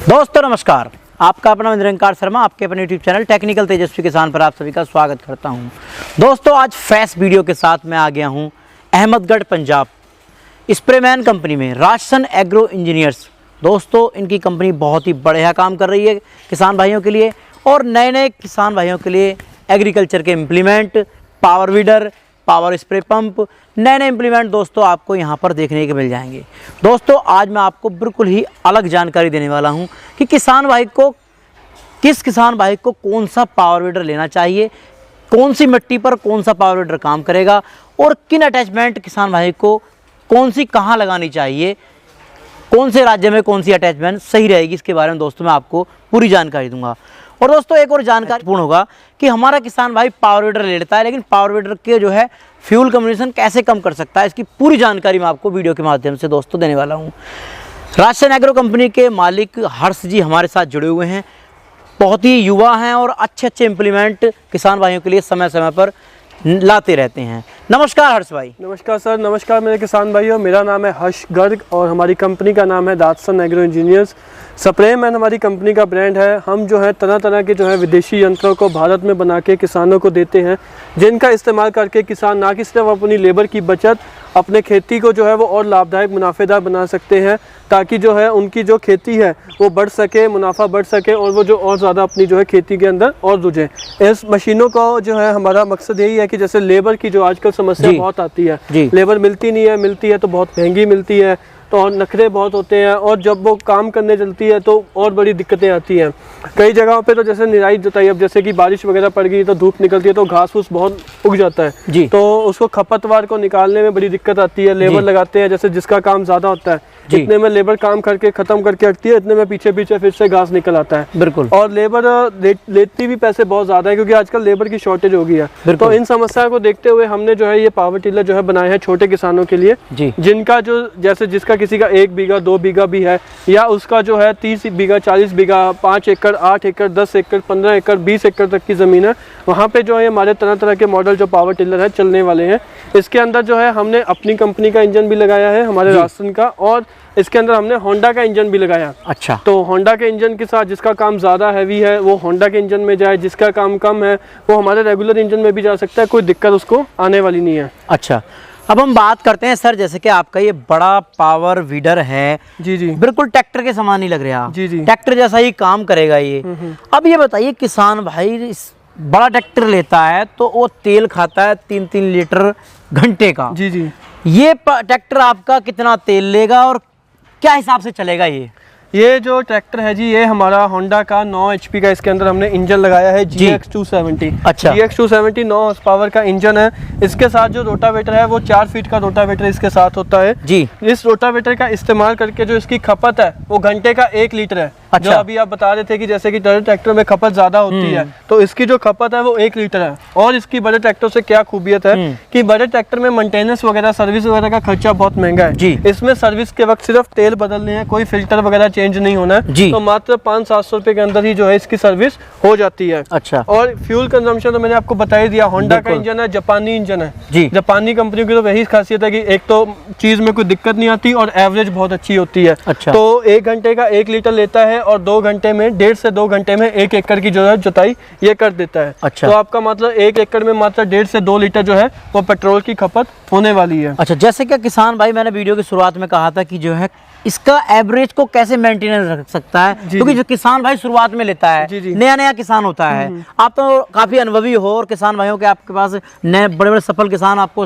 दोस्तों नमस्कार, आपका अपना निरंकार शर्मा आपके अपने यूट्यूब चैनल टेक्निकल तेजस्वी किसान पर आप सभी का स्वागत करता हूं। दोस्तों आज फ्रेश वीडियो के साथ मैं आ गया हूं अहमदगढ़ पंजाब स्प्रेमैन कंपनी में राजसन एग्रो इंजीनियर्स। दोस्तों इनकी कंपनी बहुत ही बढ़िया काम कर रही है किसान भाइयों के लिए और नए किसान भाइयों के लिए एग्रीकल्चर के implement, power weeder, power spray pump, नए इम्प्लीमेंट दोस्तों आपको यहाँ पर देखने के मिल जाएंगे। दोस्तों आज मैं आपको बिल्कुल ही अलग जानकारी देने वाला हूँ कि किस किसान भाई को कौन सा पावर वीडर लेना चाहिए, कौन सी मिट्टी पर कौन सा पावर वीडर काम करेगा और किन अटैचमेंट किसान भाई को कौन सी कहाँ लगानी चाहिए, कौन से राज्य में कौन सी अटैचमेंट सही रहेगी, इसके बारे में दोस्तों मैं आपको पूरी जानकारी दूंगा। और दोस्तों एक और जानकारी पूर्ण होगा कि हमारा किसान भाई पावर वीडर ले लेता है, लेकिन पावर वीडर के जो है फ्यूल कंजम्पशन कैसे कम कर सकता है, इसकी पूरी जानकारी मैं आपको वीडियो के माध्यम से दोस्तों देने वाला हूं। राजसन एग्रो कंपनी के मालिक हर्ष जी हमारे साथ जुड़े हुए हैं, बहुत ही युवा हैं और अच्छे इम्प्लीमेंट किसान भाइयों के लिए समय समय पर लाते रहते हैं। नमस्कार हर्ष भाई। नमस्कार सर। नमस्कार मेरे किसान भाइयों, मेरा नाम है हर्ष गर्ग और हमारी कंपनी का नाम है राजसन एग्रो इंजीनियर्स। स्प्रेमैन हमारी कंपनी का ब्रांड है। हम जो है तरह तरह के जो है विदेशी यंत्रों को भारत में बना के किसानों को देते हैं, जिनका इस्तेमाल करके किसान ना कि सिर्फ अपनी लेबर की बचत, अपने खेती को जो है वो और लाभदायक मुनाफेदार बना सकते हैं, ताकि जो है उनकी जो खेती है वो बढ़ सके, मुनाफा बढ़ सके और वो जो और ज़्यादा अपनी जो है खेती के अंदर और रुझे। इस मशीनों को जो है हमारा मकसद यही है कि जैसे लेबर की जो आजकल समस्या बहुत आती है, लेबर मिलती नहीं है, मिलती है तो बहुत महंगी मिलती है, तो और नखरे बहुत होते हैं और जब वो काम करने चलती है तो और बड़ी दिक्कतें आती हैं। कई जगहों पे तो जैसे निराई जुताई, अब जैसे कि बारिश वगैरह पड़ गई तो धूप निकलती है तो घास फूस बहुत उग जाता है, तो उसको खपतवार को निकालने में बड़ी दिक्कत आती है। लेबर लगाते हैं, जैसे जिसका काम ज़्यादा होता है इतने में लेबर काम करके खत्म करके हटती है, इतने में पीछे फिर से घास निकल आता है। बिल्कुल। और लेबर लेती भी पैसे बहुत ज़्यादा है, क्योंकि आजकल लेबर की शॉर्टेज हो गई है। तो इन समस्या को देखते हुए हमने जो है ये पावर टिलर जो है बनाए हैं छोटे किसानों के लिए, जिनका जो जैसे जिसका किसी का 1 बीघा 2 बीघा भी है, या उसका जो है 30 बीघा 40 बीघा 5 एकड़ 8 एकड़ 10 एकड़ 15 एकड़ 20 एकड़ तक की ज़मीन है, वहाँ पे जो है हमारे तरह तरह के मॉडल जो पावर टिलर है चलने वाले हैं। इसके अंदर जो है हमने अपनी कंपनी का इंजन भी लगाया है, हमारे राजसन का, और इसके अंदर हमने होंडा का इंजन भी लगाया। अच्छा। तो होंडा के इंजन के साथ जिसका काम ज़्यादा हैवी है वो होंडा के इंजन में जाए, जिसका काम कम है वो हमारे रेगुलर इंजन में भी जा सकता है, कोई दिक्कत उसको आने वाली नहीं है। अच्छा, अब हम बात करते हैं सर, जैसे कि आपका ये बड़ा पावर वीडर है, जी बिल्कुल ट्रैक्टर के समान ही लग रहा है, जी ट्रैक्टर जैसा ही काम करेगा ये। अब ये बताइए किसान भाई बड़ा ट्रैक्टर लेता है तो वो तेल खाता है 3-3 लीटर घंटे का, जी ये ट्रैक्टर आपका कितना तेल लेगा और क्या हिसाब से चलेगा ये जो ट्रैक्टर है जी, ये हमारा होंडा का 9 HP का इसके अंदर हमने इंजन लगाया है GX270। अच्छा। GX270 9 हॉर्स पावर का इंजन है। इसके साथ जो रोटावेटर है वो 4 फीट का रोटावेटर इसके साथ होता है जी। इस रोटावेटर का इस्तेमाल करके जो इसकी खपत है वो घंटे का 1 लीटर है। अच्छा। जो अभी आप बता रहे थे कि जैसे कि बड़े ट्रैक्टर में खपत ज्यादा होती है, तो इसकी जो खपत है वो 1 लीटर है। और इसकी बड़े ट्रैक्टर से क्या खूबियत है कि बड़े ट्रैक्टर में मेंटेनेंस वगैरह, सर्विस वगैरह का खर्चा बहुत महंगा है जी। इसमें सर्विस के वक्त सिर्फ तेल बदलने हैं, कोई फिल्टर वगैरह चेंज नहीं होना है जी। तो मात्र 500-700 रुपए के अंदर ही जो है इसकी सर्विस हो जाती है। अच्छा। और फ्यूल कंजम्पशन तो मैंने आपको बता ही दिया, होंडा का इंजन है, जापानी इंजन है जी। जापानी कंपनियों की तो वही खासियत है कि एक तो चीज में कोई दिक्कत नहीं आती और एवरेज बहुत अच्छी होती है। अच्छा। तो 1 घंटे का 1 लीटर लेता है और 2 घंटे में 1.5 से 2 घंटे में 1 एकड़ की जो है जुताई ये कर देता है। अच्छा। तो आपका मतलब 1 एकड़ में मात्र 1.5 से 2 लीटर जो है वो पेट्रोल की खपत होने वाली है। अच्छा, जैसे कि किसान भाई मैंने वीडियो की शुरुआत में कहा था कि जो है इसका एवरेज को कैसे मेंटेनेंस रख सकता है, क्योंकि जो किसान भाई शुरुआत में लेता है, नया किसान होता है, आप तो काफी अनुभवी हो और किसान भाइयों के आपके पास नए बड़े सफल किसान आपको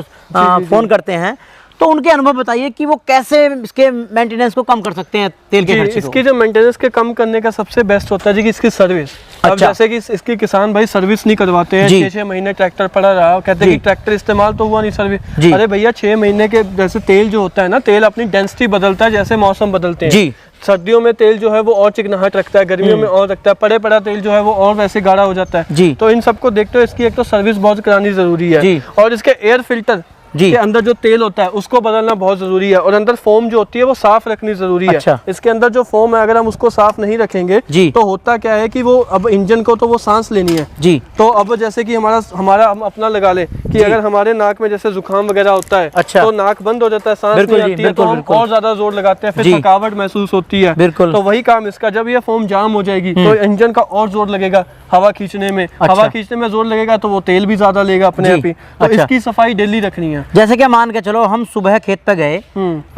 फोन करते हैं, तो उनके अनुभव बताइए कि वो कैसे इसके मेंटेनेंस को कम कर सकते हैं, तेल के खर्चे को। इसकी जो मेंटेनेंस के कम करने का सबसे बेस्ट होता है जी कि इसकी सर्विस। अच्छा। अब जैसे कि इसकी किसान भाई सर्विस नहीं करवाते हैं, 6-6 महीने ट्रैक्टर पड़ा रहा, कहते हैं कि ट्रैक्टर इस्तेमाल तो हुआ नहीं सर्विस। अरे भैया 6 महीने के जैसे तेल जो होता है ना, तेल अपनी डेंसिटी बदलता है जैसे मौसम बदलते हैं जी। सर्दियों में तेल जो है वो और चिकनाहट रखता है, गर्मियों में और रखता है, पड़ा तेल जो है वो और वैसे गाढ़ा हो जाता है जी। तो इन सबको देखते हुए इसकी एक तो सर्विस बहुत करानी जरूरी है, और इसके एयर फिल्टर जी। के अंदर जो तेल होता है उसको बदलना बहुत जरूरी है, और अंदर फोम जो होती है वो साफ रखनी जरूरी है। अच्छा। इसके अंदर जो फोम है अगर हम उसको साफ नहीं रखेंगे जी। तो होता क्या है कि वो अब इंजन को तो वो सांस लेनी है जी। तो अब जैसे कि हमारा हम अपना लगा ले कि अगर हमारे नाक में जैसे जुकाम वगैरह होता है अच्छा। तो नाक बंद हो जाता है, सांस बिल्कुल नहीं जी, आती है, तो बिल्कुल, हम बिल्कुल। और ज्यादा जोर लगाते हैं, जी। फिर थकावट महसूस होती है। बिल्कुल। तो वही काम इसका, जब ये फोम जाम हो जाएगी तो इंजन का और जोर लगेगा हवा खींचने में। अच्छा। हवा खींचने में जोर लगेगा तो वो तेल भी ज्यादा लेगा अपने जी। आप ही। तो अच्छा। इसकी सफाई डेली रखनी है। जैसे कि मान के चलो हम सुबह खेत पे गए,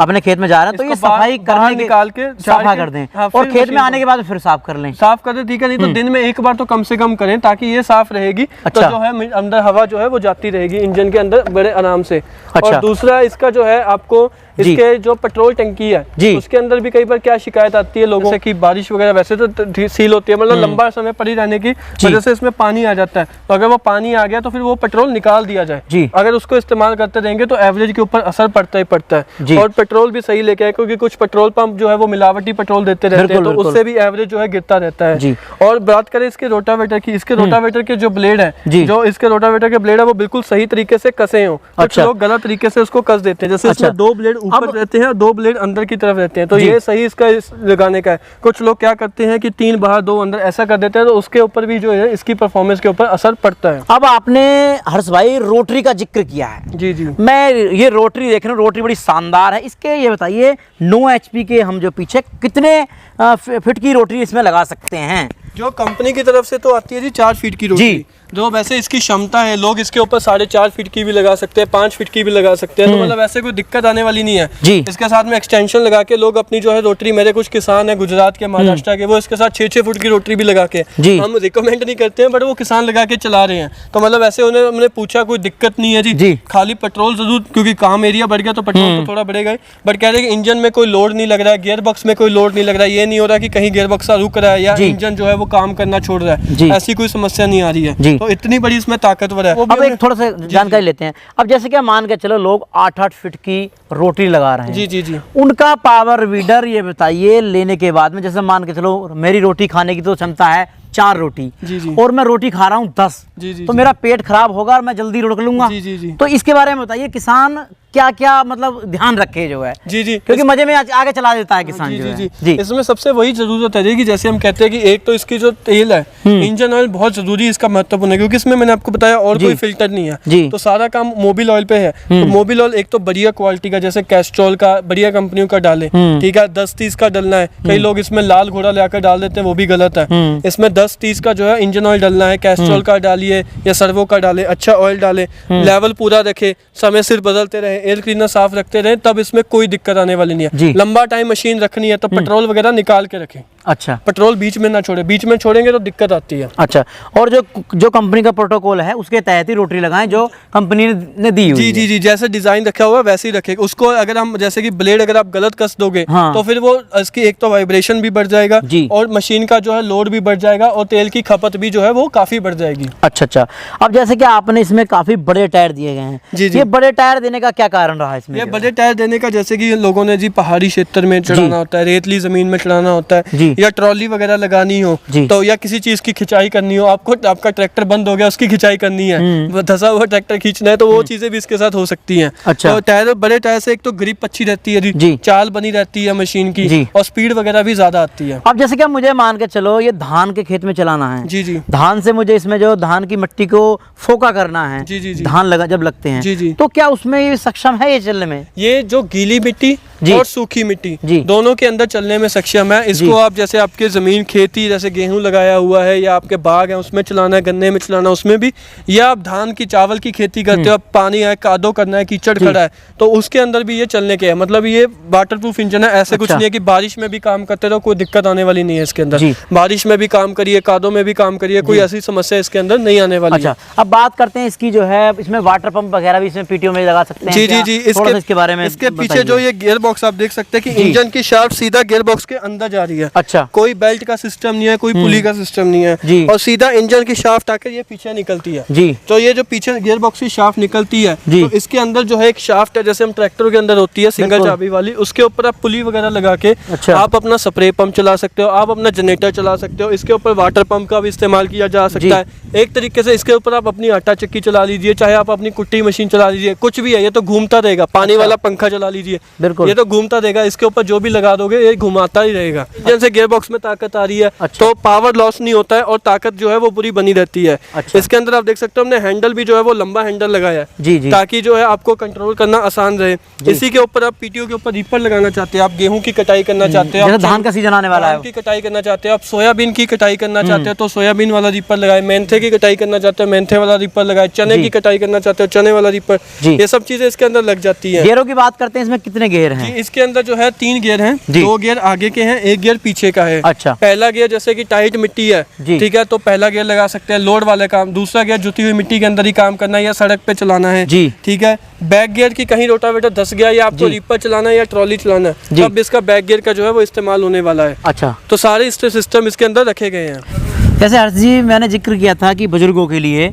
अपने खेत में जा रहे हैं, तो ये इसको बाहर- सफाई बाहर करने के निकाल के साफा झाड़ कर के- दें, हाँ, और फिर खेत मशीन में आने के बाद फिर साफ कर लें। साफ कर दे, ठीक है, नहीं तो दिन में एक बार तो कम से कम करें ताकि ये साफ रहेगी। अच्छा। तो जो है अंदर हवा जो है वो जाती रहेगी इंजन के अंदर बड़े आराम से। अच्छा। और दूसरा इसका जो है आपको जी। इसके जो पेट्रोल टंकी है जी। उसके अंदर भी कई बार क्या शिकायत आती है लोगों से कि बारिश वगैरह वैसे तो सील होती है, मतलब लंबा समय पड़ी रहने की वजह से इसमें पानी आ जाता है। तो अगर वो पानी आ गया तो फिर वो पेट्रोल निकाल दिया जाए। जी। अगर उसको इस्तेमाल करते रहेंगे तो एवरेज के ऊपर असर पड़ता ही पड़ता जी। है। और पेट्रोल भी सही लेके आए, क्योंकि कुछ पेट्रोल पंप जो है वो मिलावटी पेट्रोल देते रहते हैं, बिल्कुल, तो बिल्कुल। उससे भी एवरेज जो है गिरता रहता है। जी। और बात करें इसके रोटावेटर की, इसके रोटावेटर के जो ब्लेड है, जी। जो इसके रोटावेटर के ब्लेड है वो बिल्कुल सही तरीके से कसे हो। कुछ अच्छा। लोग गलत तरीके से उसको कस देते हैं, जैसे अच्छा। इसमें 2 ब्लेड ऊपर अब- रहते हैं और 2 ब्लेड अंदर की तरफ रहते हैं, तो जी। ये सही इसका लगाने का है। कुछ लोग क्या करते हैं कि 3 बाहर 2 अंदर ऐसा कर देते हैं, तो उसके ऊपर भी जो है इसकी परफॉर्मेंस के ऊपर असर पड़ता है। अब आपने हर्ष भाई रोटरी का जिक्र किया है, जी जी। मैं ये रोटरी देख रहा हूँ, रोटरी बड़ी शानदार है। इसके ये बताइए 9 HP के हम जो पीछे कितने फिट की रोटरी इसमें लगा सकते हैं? जो कंपनी की तरफ से तो आती है जी 4 फीट की रोटरी, जी। जो वैसे इसकी क्षमता है, लोग इसके ऊपर 4.5 फीट की भी लगा सकते हैं, 5 फीट की भी लगा सकते हैं, तो मतलब ऐसे कोई दिक्कत आने वाली नहीं है। जी। इसके साथ में एक्सटेंशन लगा के लोग अपनी जो है रोटरी, मेरे कुछ किसान है गुजरात के, महाराष्ट्र के, वो इसके साथ 6-6 फुट की रोटरी भी लगा के, जी। हम रिकमेंड नहीं करते हैं बट वो किसान लगा के चला रहे हैं। तो मतलब ऐसे उन्हें हमने पूछा कोई दिक्कत नहीं है जी। जी, खाली पेट्रोल जरूर, क्योंकि काम एरिया बढ़ गया तो पेट्रोल तो थोड़ा बढ़ेगा ही, बट कह रहे हैं कि इंजन में कोई लोड नहीं लग रहा है, गियर बॉक्स में कोई लोड नहीं लग रहा है, ये नहीं हो रहा कि कहीं गियर बॉक्स रुक रहा है या जी। इंजन जो है वो काम करना छोड़ रहा जी। है, ऐसी कोई समस्या नहीं आ रही जी। है। तो इतनी बड़ी इसमें ताकतवर है। वो भी अब एक थोड़ा सा जानकारी लेते हैं। अब जैसे कि मान के चलो लोग 8-8 फीट की रोटरी लगा रहे हैं, जी जी जी। उनका पावर वीडर ये बताइए लेने के बाद में, जैसे मान के चलो मेरी रोटी खाने की तो क्षमता है 4 रोटी, जी जी। और मैं रोटी खा रहा हूँ 10, जी जी तो जी। मेरा पेट खराब होगा और मैं जल्दी रुक लूंगा। जी जी जी। तो इसके बारे में बताइए किसान क्या क्या मतलब ध्यान रखे जो है, जी जी। क्योंकि मजे में आगे चला देता है किसान जी जो जी है। जी जी। इसमें सबसे वही जरूरत है जी कि जैसे हम कहते हैं कि एक तो इसकी जो तेल है, इंजन ऑयल बहुत जरूरी, इसका महत्वपूर्ण है, क्योंकि इसमें मैंने आपको बताया और जी। कोई फिल्टर नहीं है, जी। तो सारा काम मोबिल ऑयल पे है। तो मोबिल ऑयल एक तो बढ़िया क्वालिटी का, जैसे कैस्ट्रॉल का बढ़िया कंपनियों का डाले, ठीक है, 10-30 का डलना है। कई लोग इसमें लाल घोड़ा लाकर डाल देते हैं, वो भी गलत है। इसमें 10-30 का जो है इंजन ऑयल डलना है, कैस्ट्रॉल का डालिए या सर्वो का डाले, अच्छा ऑयल डाले, लेवल पूरा रखे, समय सिर बदलते रहे, एयर क्लीनर साफ रखते रहे, तब इसमें कोई दिक्कत आने वाली नहीं जी। है। लंबा टाइम मशीन रखनी है तो पेट्रोल वगैरह निकाल के रखें, अच्छा पेट्रोल बीच में ना छोड़े, बीच में छोड़ेंगे तो दिक्कत आती है। अच्छा। और जो कंपनी का प्रोटोकॉल है उसके तहत ही रोटरी लगाएं जो कंपनी ने दी हुई जी है। जी जी, जैसे डिजाइन रखा हुआ है वैसे ही रखें उसको। अगर हम जैसे कि ब्लेड अगर आप गलत कस दोगे हाँ। तो फिर वो इसकी एक तो वाइब्रेशन भी बढ़ जाएगा जी। और मशीन का जो है लोड भी बढ़ जाएगा और तेल की खपत भी जो है वो काफी बढ़ जाएगी। अच्छा अच्छा। अब जैसे कि आपने इसमें काफी बड़े टायर दिए गए हैं, जी जी। ये बड़े टायर देने का क्या कारण रहा इसमें? ये जो बड़े टायर देने का, जैसे कि लोगों ने जी पहाड़ी क्षेत्र में चढ़ाना होता है, रेतली जमीन में चढ़ाना होता जी। है, या ट्रॉली वगैरह लगानी हो, जी। तो या किसी चीज की खिंचाई करनी हो, आपको आपका ट्रैक्टर बंद हो गया उसकी खिंचाई करनी है, वो धसा हुआ ट्रैक्टर खींचना है, तो वो चीजें भी इसके साथ हो सकती हैं। अच्छा। तो टायर, बड़े टायर से एक तो ग्रिप अच्छी रहती है जी। जी, चाल बनी रहती है मशीन की, जी। और स्पीड वगैरह भी ज्यादा आती है। अब जैसे कि मुझे मान के चलो ये धान के खेत में चलाना है, जी जी धान से मुझे इसमें जो धान की मिट्टी को फोका करना है, जी जी जी। धान लगा जब लगते हैं, जी जी। तो क्या उसमें ये सक्षम है ये चलने में? ये जो गीली मिट्टी जी। और सूखी मिट्टी जी। दोनों के अंदर चलने में सक्षम है। इसको जी। आप जैसे आपके जमीन खेती जैसे गेहूं लगाया हुआ है या आपके बाग है उसमें चलाना है, गन्ने में चलाना उसमें भी, या आप धान की चावल की खेती करते हो, आप पानी है, कादो करना है, कीचड़ खड़ा है, तो उसके अंदर भी ये चलने के है। मतलब ये वाटर प्रूफ इंजन है, ऐसे कुछ अच्छा। नहीं है कि बारिश में भी काम करते रहो, कोई दिक्कत आने वाली नहीं है इसके अंदर। जी। बारिश में भी काम करिए, कादो में भी काम करिए, कोई ऐसी समस्या इसके अंदर नहीं आने वाली अच्छा। है। अब बात करते हैं इसकी जो है, इसमें वाटर पंप वगैरह भी इसमें पीटीओ में लगा सकते हैं जी क्या? जी जी। थोड़ा सा इसके बारे में इसके पीछे बताइए। जो ये गियर बॉक्स आप देख सकते हैं कि इंजन की शाफ्ट सीधा गियर बॉक्स के अंदर जा रही है। अच्छा, कोई बेल्ट का सिस्टम नहीं है, कोई पुली का सिस्टम नहीं है, और सीधा इंजन की शाफ्ट आकर ये पीछे निकलती है जी। तो ये जो पीछे गियर बॉक्स की शाफ्ट निकलती है, तो इसके अंदर जो है एक शाफ्ट है, जैसे हम ट्रैक्टर के अंदर होती है सिंगल चाबी वाली, उसके ऊपर आप पुली वगैरह लगा के आप अपना स्प्रे पंप चला सकते हो, आप अपना जनरेटर चला सकते हो। इसके ऊपर वाटर पंप का भी इस्तेमाल किया जा सकता है। एक तरीके से इसके ऊपर आप अपनी आटा चक्की चला लीजिए, चाहे आप अपनी कुट्टी मशीन चला लीजिए, कुछ भी है, ये तो घूमता रहेगा। पानी वाला पंखा चला लीजिए, ये तो घूमता रहेगा। इसके ऊपर जो भी लगा दोगे ये घुमाता ही रहेगा। जैसे गियर बॉक्स में ताकत आ रही है तो पावर लॉस नहीं होता है और ताकत जो है वो पूरी बनी रहती है। इसके अंदर आप देख सकते हो हमने हैंडल भी जो है वो लंबा हैंडल लगाया है ताकि जो है आपको कंट्रोल करना आसान रहे। इसी के ऊपर आप पीटीओ के ऊपर रीपर लगाना चाहते हैं, आप गेहूं की कटाई करना चाहते हो, धान का सीजन आने वाला है, की कटाई करना चाहते हो, आप सोयाबीन की कटाई करना चाहते हो तो सोयाबीन वाला रीपर लगाए, मेंथे की कटाई करना चाहते हो मेंथे वाला रीपर लगाए, चने की कटाई करना चाहते हो चने वाला रीपर, ये सब चीजें इसके अंदर लग जाती है। गियरों की बात करते हैं, इसमें कितने गियर हैं? इसके अंदर जो है 3 गियर हैं, 2 गियर आगे के हैं, 1 गियर पीछे का है। अच्छा, पहला गियर जैसे कि टाइट मिट्टी है, ठीक है, तो पहला गियर लगा सकते हैं, लोड वाले काम। दूसरा गियर जुती हुई मिट्टी के अंदर ही काम करना है या सड़क पे चलाना है, ठीक है। बैक गियर की कहीं रोटावेटर धस गया या आपको रीपर चलाना है या ट्रॉली चलाना है, तब इसका बैक गियर का जो है वो इस्तेमाल होने वाला है। अच्छा, तो सारे सिस्टम इसके अंदर रखे गए हैं। जैसे हर्ष जी मैंने जिक्र किया था कि बुजुर्गों के लिए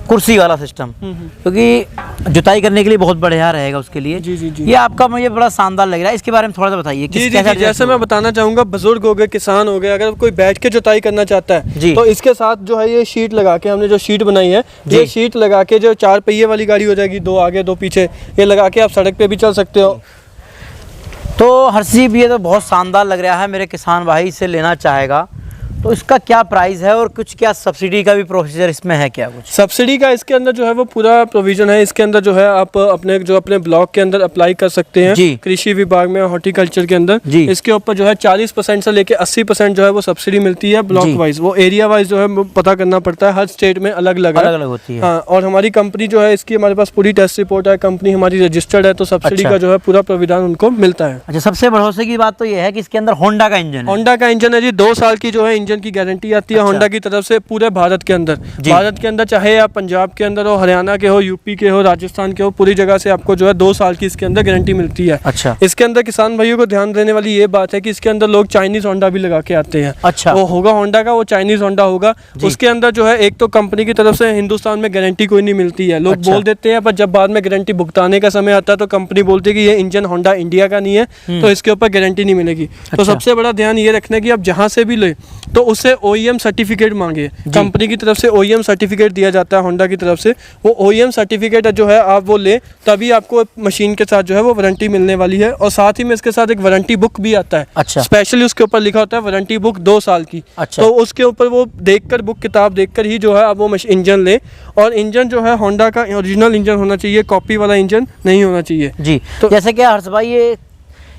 कुर्सी वाला सिस्टम, क्योंकि जुताई करने के लिए बहुत बढ़िया रहेगा उसके लिए। ये आपका मुझे बड़ा शानदार लग रहा है, इसके बारे में थोड़ा सा बताइए। जैसे मैं बताना चाहूंगा, बुजुर्ग हो गए, किसान हो गए, अगर कोई बैठ के जुताई करना चाहता है तो इसके साथ जो है ये शीट लगा के, हमने जो शीट बनाई है, ये शीट लगा के जो 4 पहिए वाली गाड़ी हो जाएगी, 2 आगे 2 पीछे, ये लगा के आप सड़क पे भी चल सकते हो। तो हर्ष जी ये तो बहुत शानदार लग रहा है, मेरे किसान भाई इसे लेना चाहेगा तो इसका क्या प्राइस है और कुछ क्या सब्सिडी का भी प्रोसीजर इसमें है क्या? कुछ सब्सिडी का इसके अंदर जो है वो पूरा प्रोविजन है। इसके अंदर जो है आप अपने ब्लॉक के अंदर अप्लाई कर सकते हैं, कृषि विभाग में, हॉर्टिकल्चर के अंदर। इसके ऊपर जो है 40% से लेके 80% जो है वो सब्सिडी मिलती है ब्लॉक वाइज। वो एरिया वाइज जो है पता करना पड़ता है, हर स्टेट में अलग अलग होती है। हाँ, और हमारी कंपनी जो है इसकी हमारे पास पूरी टेस्ट रिपोर्ट है, कंपनी हमारी रजिस्टर्ड है, तो सब्सिडी का जो है पूरा प्रोविधान उनको मिलता है। अच्छा, सबसे भरोसे की बात तो ये है कि इसके अंदर होंडा का इंजन है। होंडा का इंजन है जी, 2 साल की जो है इंजन की गारंटी आती है होंडा की तरफ से पूरे भारत के अंदर। भारत के अंदर चाहे आप पंजाब के अंदर हो, हरियाणा के हो, यूपी के हो, राजस्थान के हो, पूरी जगह से आपको जो है 2 साल की इसके अंदर गारंटी मिलती है। अच्छा, इसके अंदर किसान भाइयों को ध्यान देने वाली ये बात है कि इसके अंदर लोग चाइनीज होंडा भी लगा के आते हैं। अच्छा, वो होगा होंडा का, वो चाइनीज होंडा होगा। उसके अंदर जो है एक तो कंपनी की तरफ से हिंदुस्तान में गारंटी कोई नहीं मिलती है, लोग बोल देते हैं, पर जब बाद में गारंटी भुगताने का समय आता है तो कंपनी बोलती है कि ये इंजन होंडा इंडिया का नहीं है, तो इसके ऊपर गारंटी नहीं मिलेगी। तो सबसे बड़ा ध्यान ये रखना कि आप जहाँ से भी ले तो उससे OEM सर्टिफिकेट मांगे। कंपनी की तरफ से OEM सर्टिफिकेट दिया जाता है होंडा की तरफ से, वो OEM सर्टिफिकेट जो है आप वो ले, तभी आपको मशीन के साथ जो है वो वारंटी मिलने वाली है। और साथ ही में इसके साथ एक वारंटी बुक भी आता है। अच्छा, स्पेशली उसके ऊपर लिखा होता है वारंटी बुक 2 साल की। अच्छा, तो उसके ऊपर वो देखकर, बुक किताब देखकर ही जो है आप वो इंजन ले। और इंजन जो है होंडा का ओरिजिनल इंजन होना चाहिए, कॉपी वाला इंजन नहीं होना चाहिए जी। तो जैसे कि हर्ष भाई ये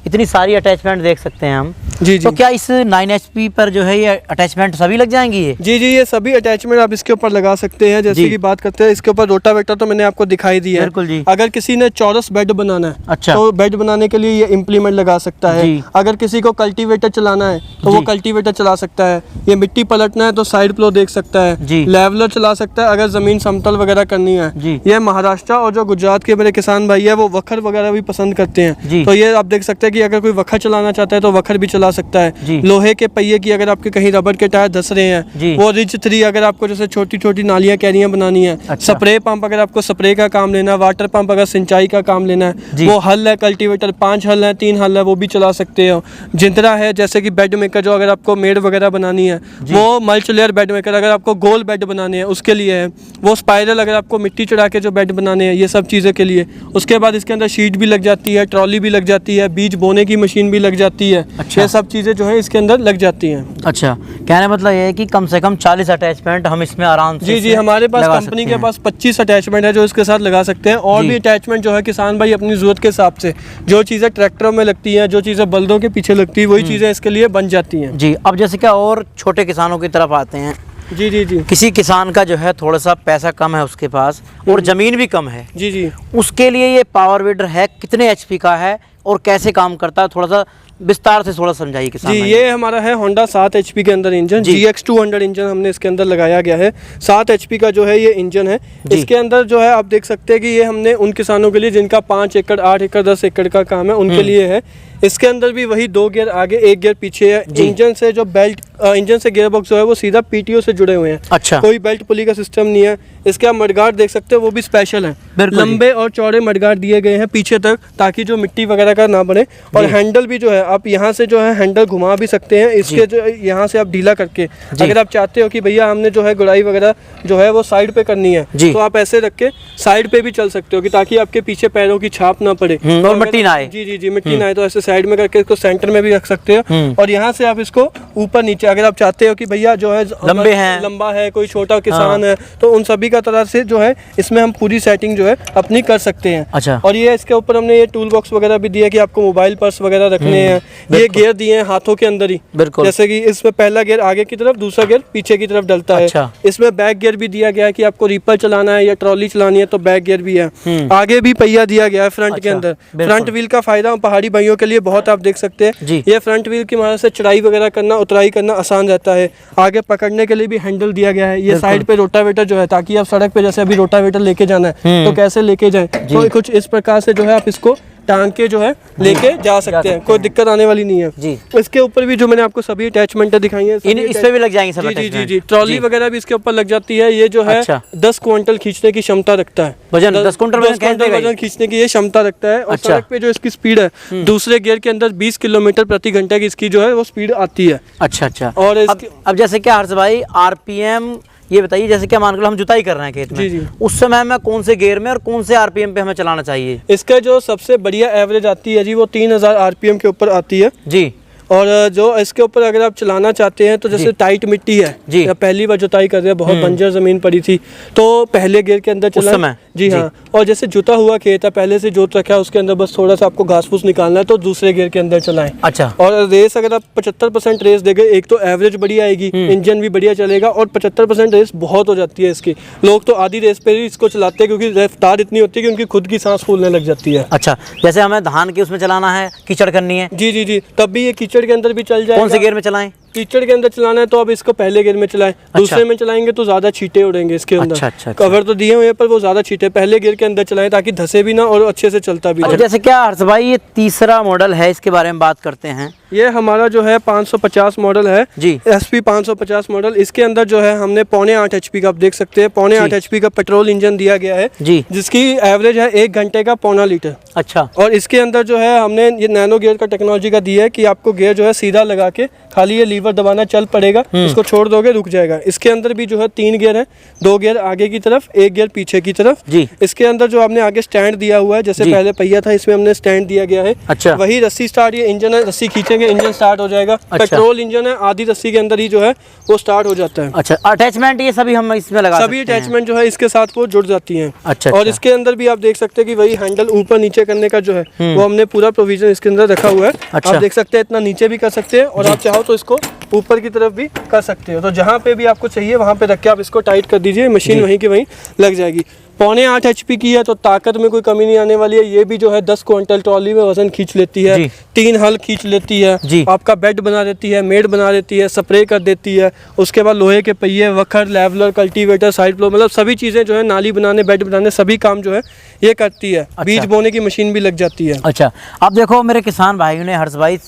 इतनी सारी अटैचमेंट देख सकते हैं हम जी। तो क्या इस 9 HP पर जो है ये अटैचमेंट सभी लग जाएंगी? ये जी, ये सभी अटैचमेंट आप इसके ऊपर लगा सकते हैं। जैसे कि बात करते हैं इसके ऊपर रोटावेटर, तो मैंने आपको दिखाई दी है। बिल्कुल जी। अगर किसी ने चौरस बेड बनाना है, अच्छा, तो बेड बनाने के लिए ये इम्प्लीमेंट लगा सकता है। अगर किसी को कल्टीवेटर चलाना है तो वो कल्टीवेटर चला सकता है। ये मिट्टी पलटना है तो साइड प्लो देख सकता है, लेवलर चला सकता है अगर जमीन समतल वगैरह करनी है। ये महाराष्ट्र और जो गुजरात के मेरे किसान भाई है वो वखर वगैरह भी पसंद करते हैं, तो ये आप देख सकते हैं कि अगर कोई वखर चलाना चाहता है तो वखर भी चला सकता है। लोहे के पहिए की अगर आपके कहीं रबड़ के टायर धस रहे हैं, वो रिच 3 अगर आपको जैसे छोटी छोटी नालियां कैरियां बनानी है। अच्छा। स्प्रे पंप अगर आपको स्प्रे का काम लेना है, वाटर पंप अगर सिंचाई का काम लेना है, वो हल है, कल्टीवेटर 5 हल है, 3 हल है, वो भी चला सकते हो। जिंदरा है, जैसे कि बेड मेकर जो अगर आपको मेड वगैरह बनानी है, वो मल्च लेयर बेड मेकर अगर आपको गोल बेड बनाने हैं उसके लिए है। वो स्पाइरल अगर आपको मिट्टी चढ़ा के जो बेड बनाने हैं, ये सब चीज़ों के लिए। उसके बाद इसके अंदर शीट भी लग जाती है, ट्रॉली भी लग जाती है, बीज बोने की मशीन भी लग जाती है। अच्छा। ये सब चीज़ें जो है इसके अंदर लग जाती हैं। अच्छा, कहने मतलब ये है कि कम से कम 40 अटैचमेंट हम इसमें आराम से जी हमारे पास कंपनी के पास 25 अटैचमेंट है जो इसके साथ लगा सकते हैं। और भी अटैचमेंट जो है किसान भाई अपनी जरूरत के हिसाब से, जो चीज़ें ट्रैक्टरों में लगती हैं, जो चीज़ें बल्दों के पीछे लगती है, वही चीज़ें इसके लिए बन जाती हैं जी। अब जैसे क्या और छोटे किसानों की तरफ आते हैं। जी। किसी किसान का जो है थोड़ा सा पैसा कम है उसके पास और ज़मीन भी कम है। जी। उसके लिए ये पावर वीडर है कितने HP का है और कैसे काम करता है, थोड़ा सा विस्तार से थोड़ा समझाइए किसान जी, भाई। ये हमारा है होंडा 7 HP के अंदर इंजन, जी। GX200 इंजन हमने इसके अंदर लगाया गया है। 7 HP का जो है ये इंजन है। जी। इसके अंदर जो है आप देख सकते हैं कि ये हमने उन किसानों के लिए जिनका 5 एकड़ 8 एकड़ 10 एकड़ का काम है उनके लिए है। इसके अंदर भी वही 2 गियर आगे 1 गियर पीछे है। जी। इंजन से जो बेल्ट इंजन से गियर बॉक्स जो है वो सीधा PTO से जुड़े हुए हैं। अच्छा। कोई बेल्ट पुली का सिस्टम नहीं है। इसके आप मडगार्ड देख सकते हो, वो भी स्पेशल है। बिल्कुल जी। लंबे और चौड़े मडगार्ड दिए गए हैं पीछे तक, ताकि जो मिट्टी वगैरह का ना बने। और जी। हैंडल भी जो है आप यहाँ से जो है हैंडल घुमा भी सकते हैं इसके, जो यहाँ से आप ढीला करके, जी। अगर आप चाहते हो कि भैया हमने जो है गुड़ाई वगैरह जो है वो साइड पे करनी है, जी। तो आप ऐसे रख के साइड पे भी चल सकते हो, कि ताकि आपके पीछे पैरों की छाप ना पड़े और अगर- मिट्टी ना आए। जी जी जी, मिट्टी ना आए, तो ऐसे साइड में करके इसको सेंटर में भी रख सकते हो। और यहाँ से आप इसको ऊपर नीचे, अगर आप चाहते हो कि भैया जो है लंबे हैं, लंबा है, कोई छोटा किसान है, तो उन सभी का तरह से जो है इसमें हम पूरी सेटिंग जो है अपनी कर सकते हैं। अच्छा। और ये इसके ऊपर हमने ये टूल बॉक्स वगैरह भी दिया कि आपको मोबाइल पर्स वगैरह रखने हैं। ये गियर दिए हैं हाथों के अंदर ही, बिल्कुल। जैसे कि इसमें पहला गियर आगे की तरफ, दूसरा गियर पीछे की तरफ डलता है। अच्छा। इसमें बैक गियर भी दिया गया है कि आपको रीपर चलाना है या ट्रॉली चलानी है तो बैक गियर भी है। आगे भी पहिया दिया गया है फ्रंट के अच्छा, अंदर। बिल्कुल। फ्रंट व्हील का फायदा पहाड़ी भाइयों के लिए बहुत, आप देख सकते हैं। जी। ये फ्रंट व्हील की मदद से चढ़ाई वगैरह करना, उतराई करना आसान रहता है। आगे पकड़ने के लिए भी हैंडल दिया गया है। ये साइड पे रोटावेटर जो है, ताकि आप सड़क पे जैसे अभी रोटावेटर लेके जाना है तो कैसे लेके जाएं, तो कुछ इस प्रकार से जो है आप इसको टांग के जो है लेके जा सकते हैं, कोई दिक्कत आने वाली नहीं है। जी। इसके ऊपर भी जो मैंने आपको सभी अटैचमेंट दिखाई है, सभी इस पे भी लग जाएंगे सब जी जी जी attachment? जी, ट्रॉली वगैरह भी इसके ऊपर लग जाती है। ये जो है अच्छा। 10 क्विंटल खींचने की क्षमता रखता है। वजन 10 कुंटल वजन कैसे देगा ये? वजन खींचने की ये क्षमता रखता है। और अच्छा। सड़क पे जो इसकी स्पीड है, दूसरे गियर के अंदर 20 किलोमीटर प्रति घंटे की इसकी जो है वो स्पीड आती है। अच्छा अच्छा। और अब जैसे क्या हर्ष भाई, RPM ये बताइए, जैसे क्या मान लो हम जुताई कर रहे हैं खेत में, जी जी। उस समय में कौन से गियर में और कौन से RPM पे हमें चलाना चाहिए? इसका जो सबसे बढ़िया एवरेज आती है जी, वो 3000 RPM के ऊपर आती है। जी। और जो इसके ऊपर अगर आप चलाना चाहते हैं तो जैसे टाइट मिट्टी है जी। या पहली बार जुताई कर रहे हैं, बहुत बंजर जमीन पड़ी थी, तो पहले गियर के अंदर चलाएं। समय? जी हाँ। और जैसे जुता हुआ खेत है, पहले से जोत रखा है, उसके अंदर बस थोड़ा सा आपको घास फूस निकालना है, तो दूसरे गियर के अंदर चलाएं। अच्छा। और रेस अगर आप 75% रेस देंगे, एक तो एवरेज बढ़िया आएगी, इंजन भी बढ़िया चलेगा, और 75% रेस बहुत हो जाती है इसकी। लोग तो आधी रेस पे ही इसको चलाते हैं, क्योंकि रफ्तार इतनी होती है कि उनकी खुद की सांस फूलने लग जाती है। अच्छा, जैसे हमें धान के उसमें चलाना है, कीचड़ करनी है, जी जी जी, तब भी ये कीचड़ के अंदर भी चल जाएगा। कौन से गियर में चलाएं? कीचड़ के अंदर चलाना है तो अब इसको पहले गियर में चलाएं। दूसरे में चलाएंगे तो ज्यादा छींटे उड़ेंगे इसके अंदर। अच्छा। कवर तो दिए हुए हैं पर वो ज्यादा छींटे, पहले गियर के अंदर चलाएं ताकि धसे भी ना और अच्छे से चलता भी अच्छा, रहे। जैसे क्या हर्ष भाई, ये तीसरा मॉडल है, इसके बारे में बात करते हैं। ये हमारा जो है 550 मॉडल है जी। SP 550 model. इसके अंदर जो है हमने 0.8 HP का, आप देख सकते हैं 0.8 HP का पेट्रोल इंजन दिया गया है जी। जिसकी एवरेज है 1 घंटे का 0.5 लीटर। अच्छा। और इसके अंदर जो है हमने ये नैनो गियर का टेक्नोलॉजी का दिया है कि आपको गियर जो है सीधा लगा के खाली ये लीवर दबाना, चल पड़ेगा, इसको छोड़ दोगे रुक जाएगा। इसके अंदर भी जो है 3 गियर है, 2 गियर आगे की तरफ, 1 गियर पीछे की तरफ। जी। इसके अंदर जो आपने आगे स्टैंड दिया हुआ है, जैसे जी। पहले पहिया था इसमें हमने स्टैंड दिया गया है। अच्छा। वही रस्सी स्टार्ट, ये इंजन है, रस्सी खींचेंगे इंजन स्टार्ट हो जाएगा। अच्छा। पेट्रोल इंजन है, आधी रस्सी के अंदर ही जो है वो स्टार्ट हो जाता है। अच्छा, अटैचमेंट ये सभी हम इसमें लगा सभी सकते हैं? अटैचमेंट जो है इसके साथ वो जुड़ जाती हैं। अच्छा, और अच्छा। इसके अंदर भी आप देख सकते हैं कि वही हैंडल ऊपर नीचे करने का जो है वो हमने पूरा प्रोविजन इसके अंदर रखा हुआ है। अच्छा। आप देख सकते हैं इतना नीचे भी कर सकते हैं, और आप चाहो तो इसको ऊपर की तरफ भी कर सकते हो। तो जहाँ पे भी आपको चाहिए वहाँ पे रख के आप इसको टाइट कर दीजिए, मशीन वहीं की वहीं लग जाएगी। 0.8 HP की है तो ताकत में कोई कमी नहीं आने वाली है। ये भी जो है 10 क्विंटल ट्रॉली में वजन खींच लेती है, 3 हल खींच लेती है, आपका बेड बना देती है, मेड बना देती है, स्प्रे कर देती है। उसके बाद लोहे के पहिए, वखर, लेवलर, कल्टीवेटर, साइड फ्लो, मतलब सभी चीज़ें जो है नाली बनाने, बेड बनाने, सभी काम जो है ये करती है। बीज बोने की मशीन भी लग जाती है। अच्छा, अब देखो मेरे किसान भाइयों ने, हर्ष भाई,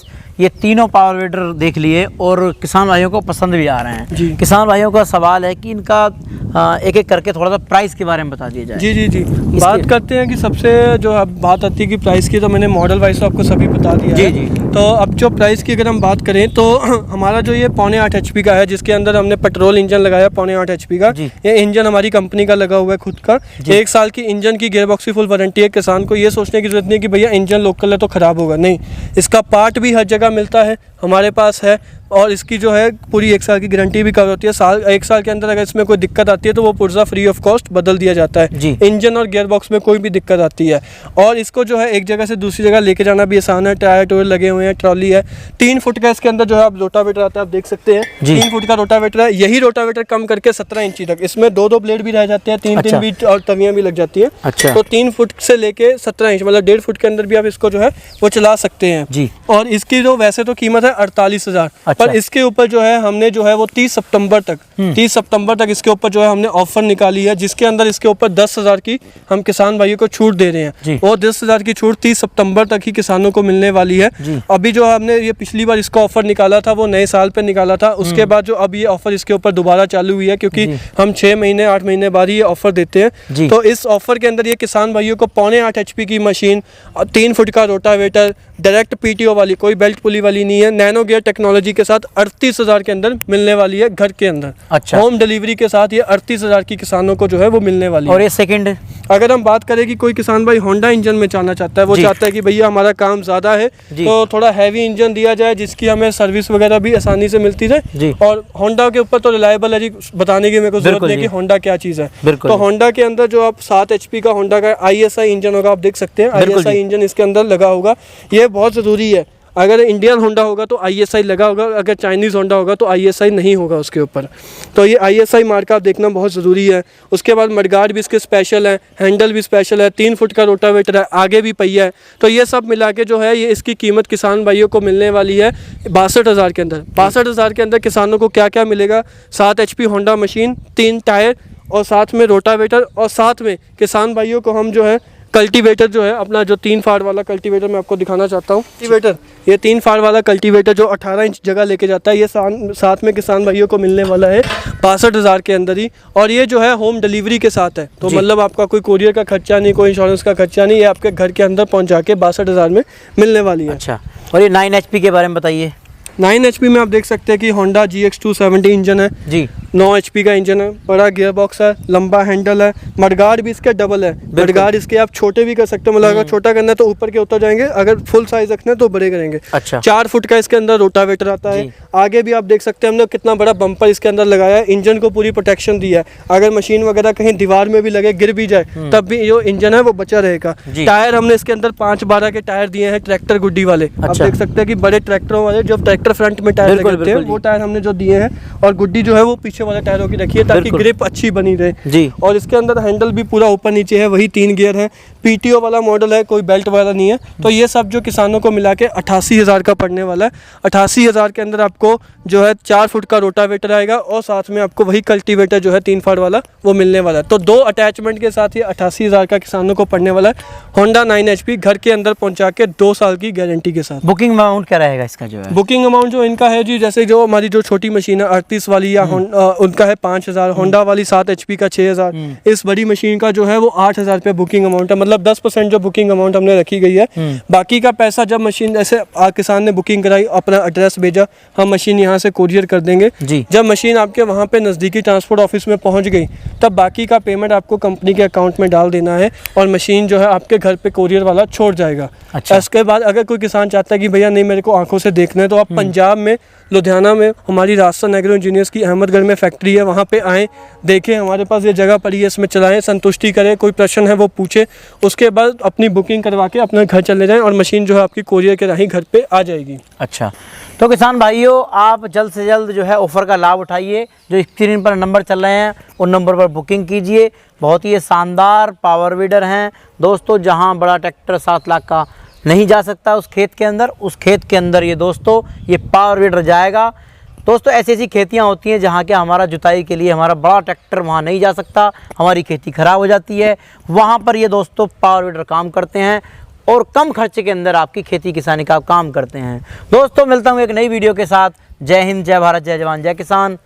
ये तीनों पावर वीडर देख लिए और किसान भाइयों को पसंद भी आ रहे हैं। जी। किसान भाइयों का सवाल है कि इनका एक एक करके थोड़ा सा प्राइस के बारे में बता दिया जाए। जी जी जी, बात करते हैं कि सबसे जो अब बात आती है कि प्राइस की, तो मैंने मॉडल वाइज तो आपको सभी बता दिया जी है। जी। तो अब जो प्राइस की अगर हम बात करें तो हमारा जो ये 0.8 HP का है, जिसके अंदर हमने पेट्रोल इंजन लगाया 0.8 HP का। जी। ये इंजन हमारी कंपनी का लगा हुआ है खुद का। 1 साल की इंजन की गियरबॉक्स की फुल वारंटी है। किसान को ये सोचने की जरूरत नहीं है कि भैया इंजन लोकल है तो खराब होगा, नहीं, इसका पार्ट भी हर जगह मिलता है। हमारे पास है और इसकी जो है पूरी 1 साल की गारंटी भी कवर होती है। 1 साल के अंदर अगर इसमें कोई दिक्कत आती है तो वो पुर्जा फ्री ऑफ कॉस्ट बदल दिया जाता है। जी। इंजन और गियर बॉक्स में कोई भी दिक्कत आती है और इसको जो है एक जगह से दूसरी जगह लेके जाना भी आसान है। टायर टूर लगे हुए हैं, ट्रॉली है। 3 फुट का इसके अंदर जो है आप रोटावेटर आता है, आप देख सकते हैं। 3 फुट का रोटावेटर है। यही रोटावेटर कम करके 17 इंची तक, इसमें 2-2 ब्लेड भी रह जाते हैं, 3-3 भी और तवियां भी लग जाती है। अच्छा। तो 3 फुट से लेके 17 इंच मतलब 1.5 फुट के अंदर भी आप इसको जो है वो चला सकते हैं जी। और इसकी जो वैसे तो कीमत है 48,000। अच्छा। पर इसके ऊपर जो है हमने जो है वो 30 सितंबर तक इसके ऊपर जो है हमने ऑफर निकाली है, जिसके अंदर इसके ऊपर 10,000 की हम किसान भाइयों को छूट दे रहे हैं। और 10,000 की छूट 30 सितंबर तक ही किसानों को मिलने वाली है। अभी जो हमने ये पिछली बार इसका ऑफर निकाला था वो नए साल पे निकाला था, उसके बाद जो अब ये ऑफर इसके ऊपर दोबारा चालू हुई है, क्योंकि हम 6 महीने 8 महीने बाद ही ये ऑफर देते हैं। तो इस ऑफर के अंदर ये किसान भाइयों को 0.8 HP की मशीन, 3 फुट का रोटावेटर, डायरेक्ट PTO वाली, कोई बेल्ट पुली वाली नहीं है, नैनो गियर टेक्नोलॉजी के साथ 38,000 के अंदर मिलने वाली है घर के अंदर। अच्छा। होम डिलीवरी के साथ ये 38,000 की किसानों को जो है वो मिलने वाली है। और ये सेकंड, अगर हम बात करें कि कोई किसान भाई होंडा इंजन में जाना चाहता है, वो चाहता है कि भैया हमारा काम ज़्यादा है तो थोड़ा हैवी इंजन दिया जाए जिसकी हमें सर्विस वगैरह भी आसानी से मिलती रहे। और होंडा के ऊपर तो रिलायबल है जी, बताने की मेरे को जरूरत नहीं है कि होंडा क्या चीज़ है। तो होंडा के अंदर जो आप 7 HP का होंडा का ISI इंजन होगा, आप देख सकते हैं ISI इंजन इसके अंदर लगा होगा। ये बहुत ज़रूरी है। अगर इंडियन होंडा होगा तो ISI लगा होगा, अगर चाइनीज़ होंडा होगा तो ISI नहीं होगा उसके ऊपर। तो ये ISI मार्का आप देखना बहुत ज़रूरी है। उसके बाद मडगार्ड भी इसके स्पेशल है, हैंडल भी स्पेशल है, 3 फुट का रोटावेटर है, आगे भी पहिया है। तो ये सब मिला के जो है ये इसकी कीमत किसान भाइयों को मिलने वाली है 62,000 के अंदर। 62,000 के अंदर किसानों को क्या क्या मिलेगा? 7 HP होंडा मशीन, 3 टायर और साथ में रोटावेटर, और साथ में किसान भाइयों को हम जो है कल्टीवेटर जो है अपना जो 3 फाड़ वाला कल्टीवेटर मैं आपको दिखाना चाहता हूँ। कल्टीवेटर, ये 3 फाड़ वाला कल्टीवेटर जो 18 इंच जगह लेके जाता है, ये साथ में किसान भाइयों को मिलने वाला है 62,000 के अंदर ही। और ये जो है होम डिलीवरी के साथ है, तो मतलब आपका कोई कोरियर का खर्चा नहीं, कोई इंश्योरेंस का खर्चा नहीं, ये आपके घर के अंदर पहुँचा के 62,000 में मिलने वाली है। अच्छा। और ये 9 HP के बारे में बताइए। 9 HP में आप देख सकते हैं कि होंडा GX 270 इंजन है जी, 9 HP का इंजन है, बड़ा गियर बॉक्स है, लंबा हैंडल है, मडगार्ड भी इसके डबल है। मडगार्ड इसके आप छोटे भी कर सकते हो, मतलब अगर छोटा करना है तो ऊपर के उतर जाएंगे, अगर फुल साइज रखना है तो बड़े करेंगे। अच्छा। 4 फुट का इसके अंदर रोटावेटर आता है। आगे भी आप देख सकते हैं हमने कितना बड़ा बम्पर इसके अंदर लगाया है, इंजन को पूरी प्रोटेक्शन दी है। अगर मशीन वगैरह कहीं दीवार में भी लगे, गिर भी जाए, तब भी जो इंजन है वो बचा रहेगा। टायर हमने इसके अंदर 5-12 के टायर दिए हैं, ट्रैक्टर गुड्डी वाले। आप देख सकते हैं कि बड़े ट्रैक्टरों वाले जो ट्रैक्टर फ्रंट में टायर लगते हैं वो टायर हमने जो दिए हैं, और गुड्डी जो है वो पीछे वाले टायरों की रखी है ताकि ग्रिप अच्छी बनी रहे जी। और इसके अंदर हैंडल भी पूरा ऊपर नीचे है, वही 3 गियर है, PTO वाला मॉडल है, कोई बेल्ट वाला नहीं है। तो ये सब जो किसानों को मिला के 88,000 का पड़ने वाला है। 88,000 के अंदर आपको जो है 4 फुट का रोटावेटर आएगा और साथ में आपको वही कल्टीवेटर जो है 3 फाड़ वाला वो मिलने वाला है। तो 2 अटैचमेंट के साथ ये 88,000 का किसानों को पड़ने वाला है। होंडा 9 HP घर के अंदर पहुंचा के 2 साल की गारंटी के साथ। बुकिंग अमाउंट क्या रहेगा इसका जो है? बुकिंग अमाउंट जो इनका है जी, जैसे जो हमारी जो छोटी मशीन है 38 वाली या उनका है 5,000, होंडा वाली 7 HP का 6,000, इस बड़ी मशीन का जो है वो 8,000 रुपये बुकिंग अमाउंट है। मतलब 10% जो बुकिंग अमाउंट हमने रखी गई है। बाकी का पैसा जब मशीन जैसे किसान ने बुकिंग कराई, अपना एड्रेस भेजा, हम मशीन यहाँ से कोरियर कर देंगे। जब मशीन आपके वहाँ पे नज़दीकी ट्रांसपोर्ट ऑफिस में पहुँच गई, तब बाकी का पेमेंट आपको कंपनी के अकाउंट में डाल देना है और मशीन जो है आपके घर पे कोरियर वाला छोड़ जाएगा। अच्छा। इसके बाद अगर कोई किसान चाहता है कि भैया नहीं मेरे को आंखों से देखना है, तो आप पंजाब में लुधियाना में हमारी राजस्थान एग्रो इंजीनियर्स की अहमदगढ़ में फैक्ट्री है, वहाँ पे आएँ, देखें हमारे पास ये जगह पड़ी है, इसमें चलाएं, संतुष्टि करें, कोई प्रश्न है वो पूछे, उसके बाद अपनी बुकिंग करवा के अपने घर चले जाएं और मशीन जो है आपकी कोरियर के राही घर पे आ जाएगी। अच्छा, तो किसान भाइयों आप जल्द से जल्द जो है ऑफ़र का लाभ उठाइए। जो स्क्रीन पर नंबर चल रहे हैं उन नंबर पर बुकिंग कीजिए। बहुत ही शानदार पावर वीडर हैं दोस्तों, जहाँ बड़ा ट्रैक्टर 7 लाख का नहीं जा सकता उस खेत के अंदर, उस खेत के अंदर ये दोस्तों ये पावर वीडर जाएगा। दोस्तों ऐसी ऐसी खेतियाँ होती हैं जहाँ के हमारा जुताई के लिए हमारा बड़ा ट्रैक्टर वहाँ नहीं जा सकता, हमारी खेती ख़राब हो जाती है, वहाँ पर ये दोस्तों पावर वीडर काम करते हैं और कम खर्चे के अंदर आपकी खेती किसानी का काम करते हैं। दोस्तों मिलता हूँ एक नई वीडियो के साथ। जय हिंद, जय भारत, जय जवान, जय किसान।